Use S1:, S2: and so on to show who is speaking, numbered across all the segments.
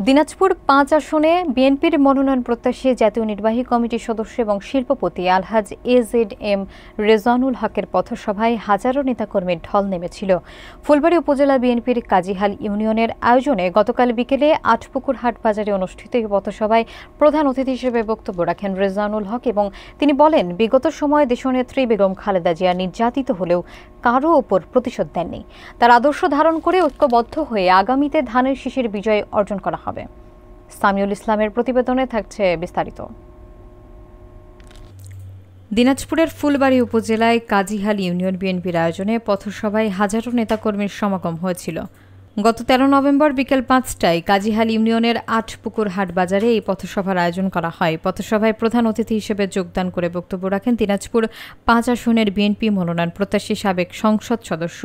S1: দিনাজপুর ৫ আসনে বিএনপির মনোনয়ন প্রত্যাশী জাতীয় নির্বাহী কমিটির সদস্য এবং শিল্পপতি আলহাজ এজেডএম রেজওয়ানুল হকের পথসভায় হাজারো নেতাকর্মীর ঢল নেমেছিল। ফুলবাড়ী উপজেলা বিএনপির কাজীহাল ইউনিয়নের আয়োজনে গতকাল বিকেলে আটপুকুর হাট বাজারে অনুষ্ঠিত এই পথসভায় প্রধান অতিথি হিসেবে বক্তব্য রাখেন রেজওয়ানুল হক এবং তিনি বলেন, বিগত সময়ে দেশনেত্রী বেগম খালেদা জিয়া নির্যাতিত হলেও কারও ওপর প্রতিশোধ দেননি। তার আদর্শ ধারণ করে ঐক্যবদ্ধ হয়ে আগামীতে ধানের শীষের বিজয় অর্জন করা হবে। সামিউল ইসলামের প্রতিবেদনে থাকছে বিস্তারিত। দিনাজপুরের ফুলবাড়ী উপজেলায় কাজীহাল ইউনিয়ন বিএনপির আয়োজনে পথসভায় হাজারো নেতাকর্মীর সমাগম হয়েছিল। গত ১৩ নভেম্বর বিকেল ৫টায় কাজীহাল ইউনিয়নের আটপুকুর হাট বাজারে এই পথসভার আয়োজন করা হয়। পথসভায় প্রধান অতিথি হিসেবে যোগদান করে বক্তব্য রাখেন দিনাজপুর ৫ আসনের বিএনপি মনোনয়ন প্রত্যাশী সাবেক সংসদ সদস্য,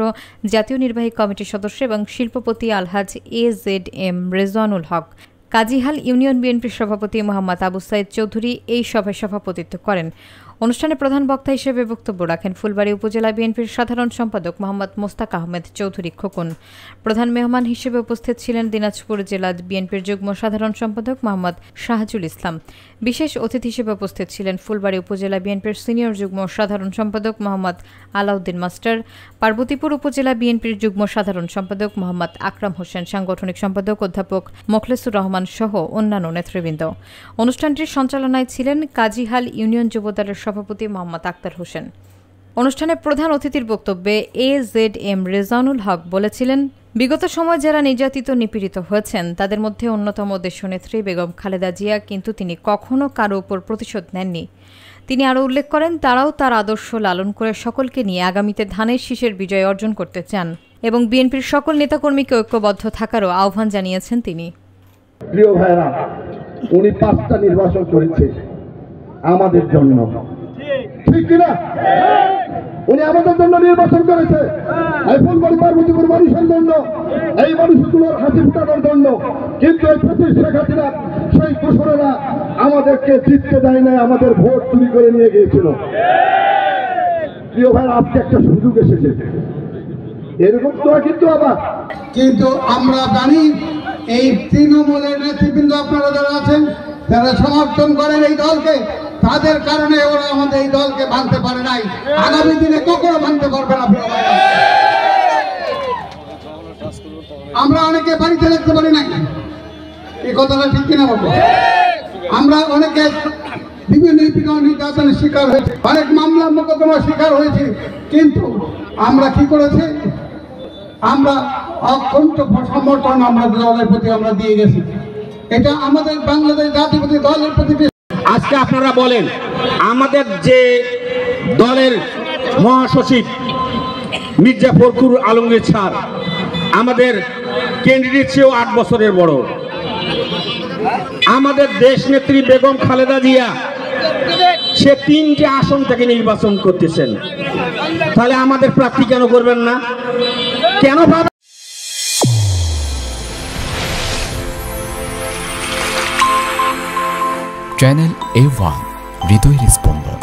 S1: জাতীয় নির্বাহী কমিটির সদস্য এবং শিল্পপতি আলহাজ এজেডএম রেজওয়ানুল হক। কাজীহাল ইউনিয়ন বিএনপির সভাপতি মোহাম্মদ আবু সাইদ চৌধুরী এই সভায় সভাপতিত্ব করেন। অনুষ্ঠানে প্রধান বক্তা হিসেবে বক্তব্য রাখেন ফুলবাড়ী উপজেলা বিএনপির সাধারণ সম্পাদক মোহাম্মদ মোস্তাক আহমেদ চৌধুরী খোকন। প্রধান মেহমান হিসেবে উপস্থিত ছিলেন দিনাজপুর জেলা বিএনপির যুগ্ম সাধারণ সম্পাদক মোহাম্মদ শাহজুল ইসলাম। বিশেষ অতিথি হিসেবে উপস্থিত ছিলেন ফুলবাড়ী উপজেলা বিএনপির সিনিয়র যুগ্ম সাধারণ সম্পাদক মোহাম্মদ আলাউদ্দিন মাস্টার, পার্বতীপুর উপজেলা বিএনপির যুগ্ম সাধারণ সম্পাদক মোহাম্মদ আকরাম হোসেন, সাংগঠনিক সম্পাদক অধ্যাপক মোখলেসুর রহমান সহ অন্যান্য নেতৃবৃন্দ। অনুষ্ঠানটির সঞ্চালনায় ছিলেন কাজীহাল ইউনিয়ন যুবদলের সভাপতি মোহাম্মদ আক্তার হোসেন। অনুষ্ঠানে প্রধান অতিথির বক্তব্যে এজেডএম রেজওয়ানুল হক বলেছিলেন, বিগত সময় যারা নির্যাতিত নিপীড়িত হয়েছেন তাদের মধ্যে অন্যতম দেশনেত্রী বেগম খালেদা জিয়া, কিন্তু তিনি কখনো কারো উপর প্রতিশোধ নেননি। তিনি আরও উল্লেখ করেন, তারাও তার আদর্শ লালন করে সকলকে নিয়ে আগামীতে ধানের শীষের বিজয় অর্জন করতে চান এবং বিএনপির সকল নেতাকর্মীকে ঐক্যবদ্ধ থাকারও আহ্বান জানিয়েছেন তিনি।
S2: প্রিয় ভাইরা, উনি 5টা নির্বাচন করেছে আমাদের জন্য, ঠিক কিনা? উনি আমাদের জন্য নির্বাচন করেছে, এই ফুলবাড়ী পার্বতীপুর মানুষের জন্য, এই মানুষগুলোর হাসি ফুটানোর জন্য। কিন্তু এই শেখ হাসিনা সেই কুশলেরা আমাদেরকে জিততে দেয় নাই, আমাদের ভোট চুরি করে নিয়ে গিয়েছিল। প্রিয় ভাই, আজকে একটা সুযোগ এসেছে, এরকম তো কিন্তু আবার
S3: কিন্তু আমরা জানি এই তৃণমূলের নেতৃবৃন্দ আপনারা যারা আছেন, যারা সমর্থন করেন এই দলকে, তাদের কারণে ওরা আমাদের এই দলকে ভাঙতে পারে নাই, আগামী দিনে কখনো ভাঙতে পারবে না। আমরা অনেকে বাড়িতে রাখতে পারি নাই, এই কথাটা ঠিক কিনা বলবো? আমরা অনেকে বিভিন্ন নির্যাতনের শিকার হয়েছে, অনেক মামলা মোকদ্দমার শিকার হয়েছে, কিন্তু আমরা কি করেছি? আমরা অত্যন্ত সমর্থন আমরা দলের প্রতি আমরা দিয়ে গেছি। এটা আমাদের বাংলাদেশ জাতীয়তাবাদী দলের প্রতি।
S4: আজকে আপনারা বলেন, আমাদের যে দলের মহাসচিব মির্জা ফখরুল আলমগীর স্যার আমাদের ক্যান্ডিডেট চেয়েও 8 বছরের বড়। আমাদের দেশ নেত্রী বেগম খালেদা জিয়া সে 3টে আসন থেকে নির্বাচন করতেছেন, তাহলে আমাদের প্রার্থী কেন করবেন না? কেন ভাবে?
S5: চ্যানেল A1 হৃদয়ের স্পন্দন।